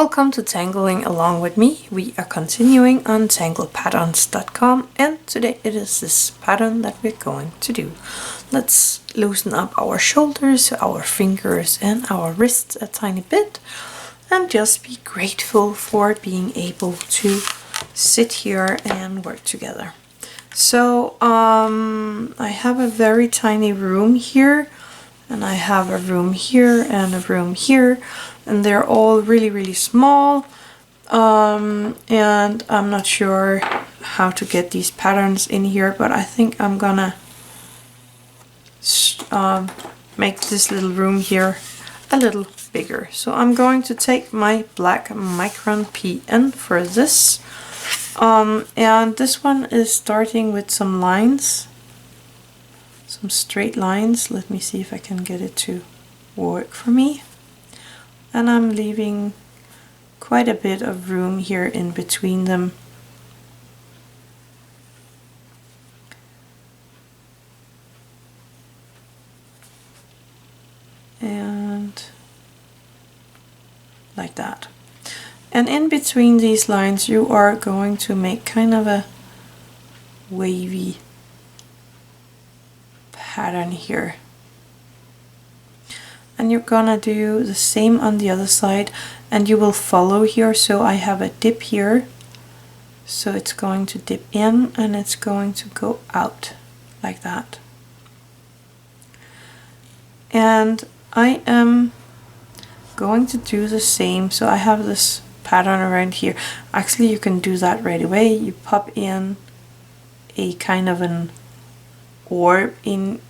Welcome to Tangling Along with me. We are continuing on tanglepatterns.com and today it is this pattern that we're going to do. Let's loosen up our shoulders, our fingers and our wrists a tiny bit and just be grateful for being able to sit here and work together. So I have a very tiny room here, and I have a room here and a room here, and they're all really small, and I'm not sure how to get these patterns in here, but I think I'm gonna make this little room here a little bigger. So I'm going to take my black Micron PN for this, and this one is starting with some lines, some straight lines. Let me see if I can get it to work for me. And I'm leaving quite a bit of room here in between them. And like that. And in between these lines you are going to make kind of a wavy pattern here. And you're gonna do the same on the other side, and you will follow here. So I have a dip here, so it's going to dip in and it's going to go out like that. And I am going to do the same. So I have this pattern around here. Actually, you can do that right away. You pop in a kind of an orb in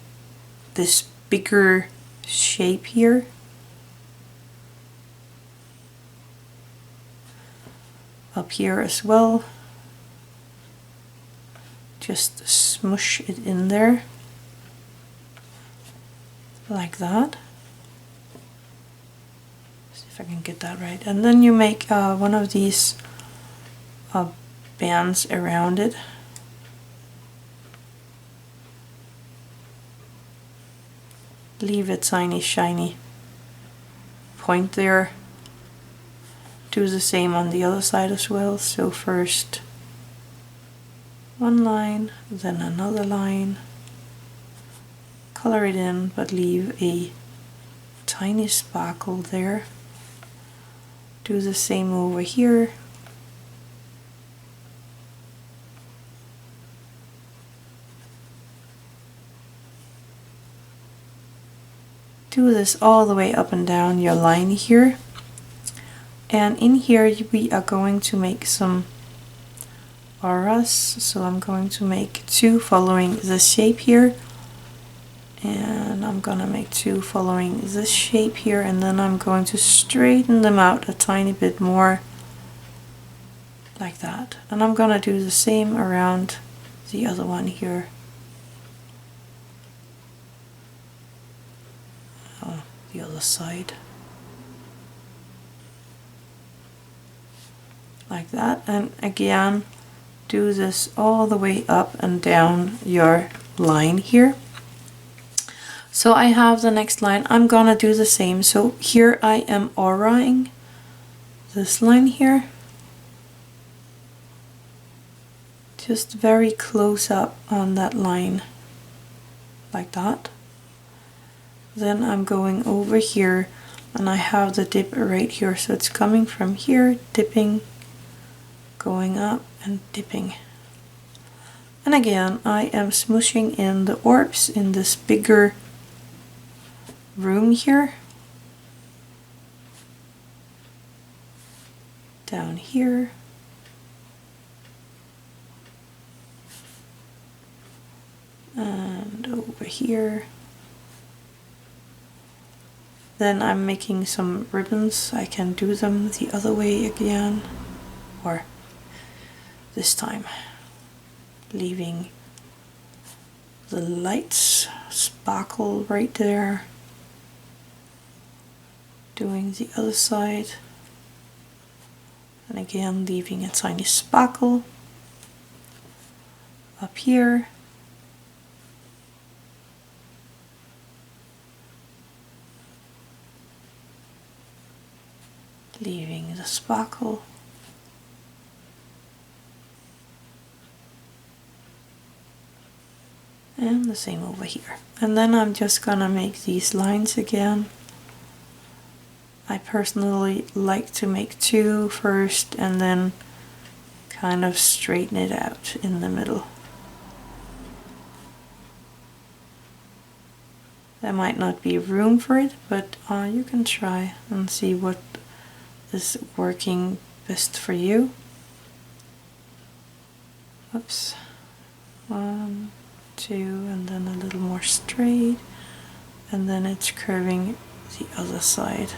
this bigger shape here. Up here as well. Just smush it in there like that. See if I can get that right. And then you make one of these bands around it. Leave a tiny shiny point there. Do the same on the other side as well. So first one line, then another line. Color it in, but leave a tiny sparkle there. Do the same over here. Do this all the way up and down your line here. And in here we are going to make some auras. So I'm going to make two following this shape here. And I'm gonna make two following this shape here, and then I'm going to straighten them out a tiny bit more like that. And I'm gonna do the same around the other one here. The other side like that, and again do this all the way up and down your line here. So I have the next line. I'm gonna do the same. So here I am auraing this line here, just very close up on that line like that. Then I'm going over here and I have the dip right here, so it's coming from here, dipping, going up and dipping. And again I am smooshing in the orbs in this bigger room here, down here, and over here. Then I'm making some ribbons. I can do them the other way again, or this time leaving the lights sparkle right there. Doing the other side, and again leaving a tiny sparkle up here. Leaving using the sparkle. And the same over here. And then I'm just gonna make these lines again. I personally like to make two first and then kind of straighten it out in the middle. There might not be room for it, but you can try and see what is working best for you. Oops. 1, 2, and then a little more straight, and then it's curving the other side.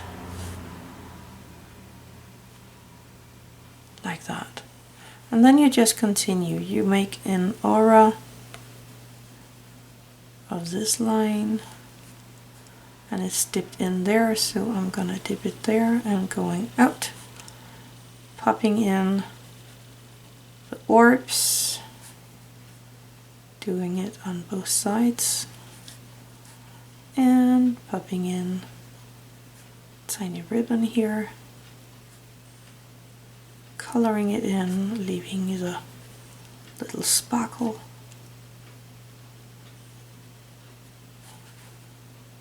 Like that. And then you just continue. You make an aura of this line, and it's dipped in there, so I'm gonna dip it there and going out, popping in the orbs, doing it on both sides, and popping in tiny ribbon here, coloring it in, leaving the little sparkle,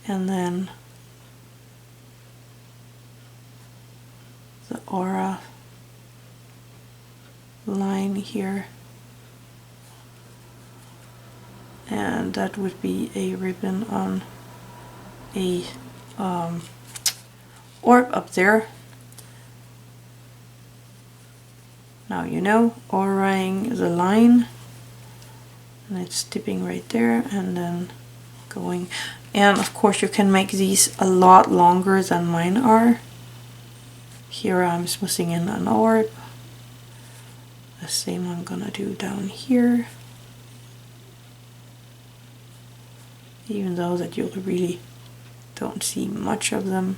and then the aura line here, and that would be a ribbon on a orb up there. Now you know, auraing the line, and it's dipping right there, and then going. And of course you can make these a lot longer than mine are. Here I'm smoothing in an orb. The same I'm gonna do down here. Even though that you really don't see much of them.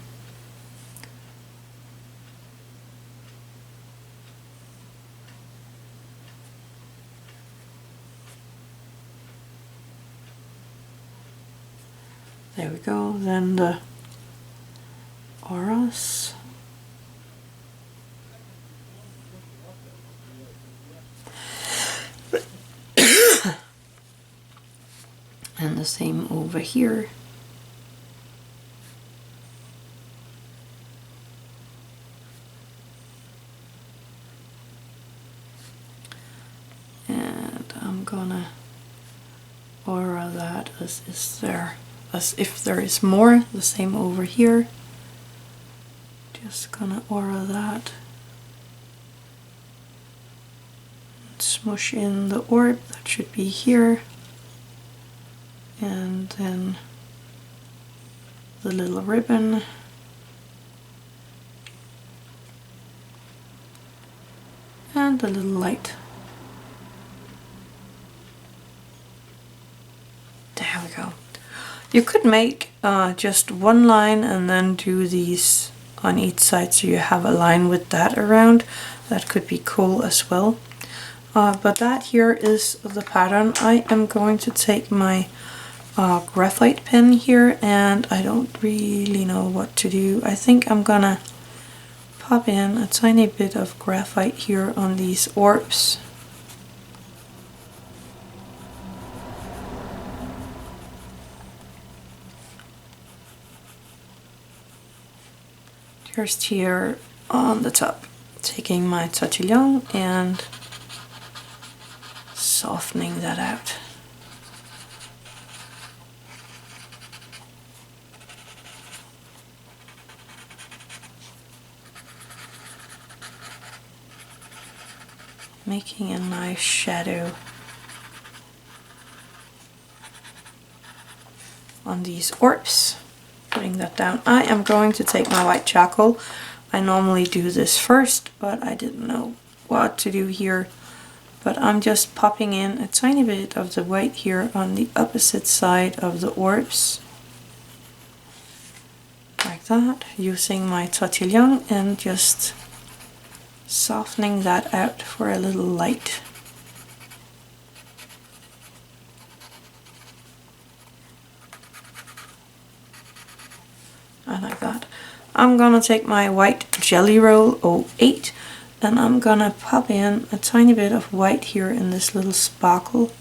There we go, then the auras. And the same over here. And I'm gonna aura that as is there. As if there is more, the same over here. Just gonna aura that. Smush in the orb, that should be here. And then the little ribbon. And the little light. There we go. You could make just one line and then do these on each side so you have a line with that around. That could be cool as well. But that here is the pattern. I am going to take my graphite pen here, and I don't really know what to do. I think I'm gonna pop in a tiny bit of graphite here on these orbs. Just here on the top, taking my Tortillions and softening that out. Making a nice shadow on these orbs. Putting that down. I am going to take my white charcoal. I normally do this first, but I didn't know what to do here. But I'm just popping in a tiny bit of the white here on the opposite side of the orbs. Like that, using my Tortillion and just softening that out for a little light. And like that. I'm gonna take my white Jelly Roll 08 and I'm gonna pop in a tiny bit of white here in this little sparkle.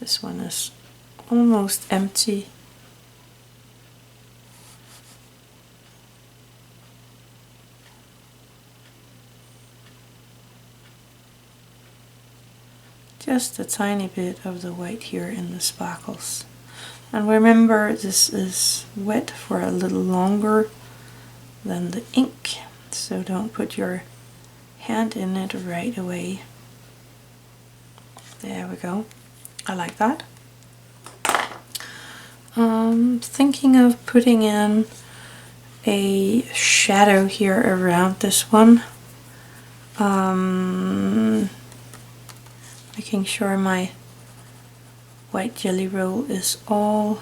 This one is almost empty. Just a tiny bit of the white here in the sparkles. And remember, this is wet for a little longer than the ink, so don't put your hand in it right away. There we go. I like that. Thinking of putting in a shadow here around this one. Making sure my white Jelly Roll is all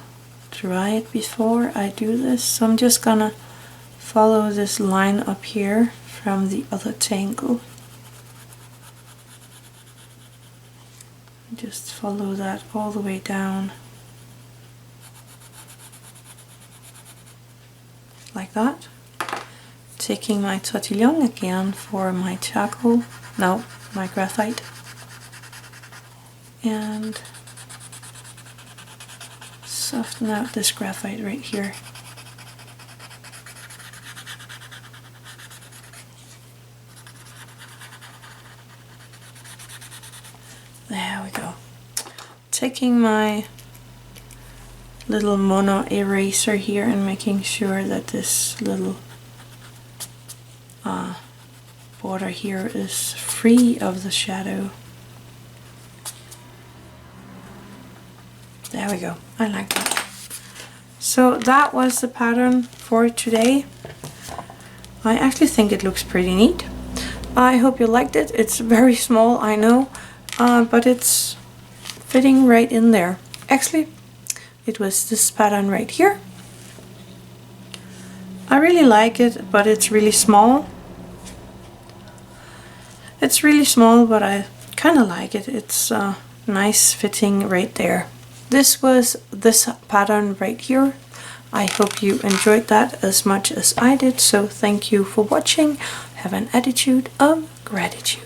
dried before I do this. So I'm just gonna follow this line up here from the other tangle. Just follow that all the way down. Like that. Taking my Tortillion again for my charcoal, no, my graphite. And soften out this graphite right here. There we go. Taking my little mono eraser here and making sure that this little border here is free of the shadow. There we go. I like that. So that was the pattern for today. I actually think it looks pretty neat. I hope you liked it. It's very small, I know, but it's fitting right in there. Actually, it was this pattern right here. I really like it, but it's really small. It's really small, but I kind of like it. It's nice fitting right there. This was this pattern right here. I hope you enjoyed that as much as I did. So thank you for watching. Have an attitude of gratitude.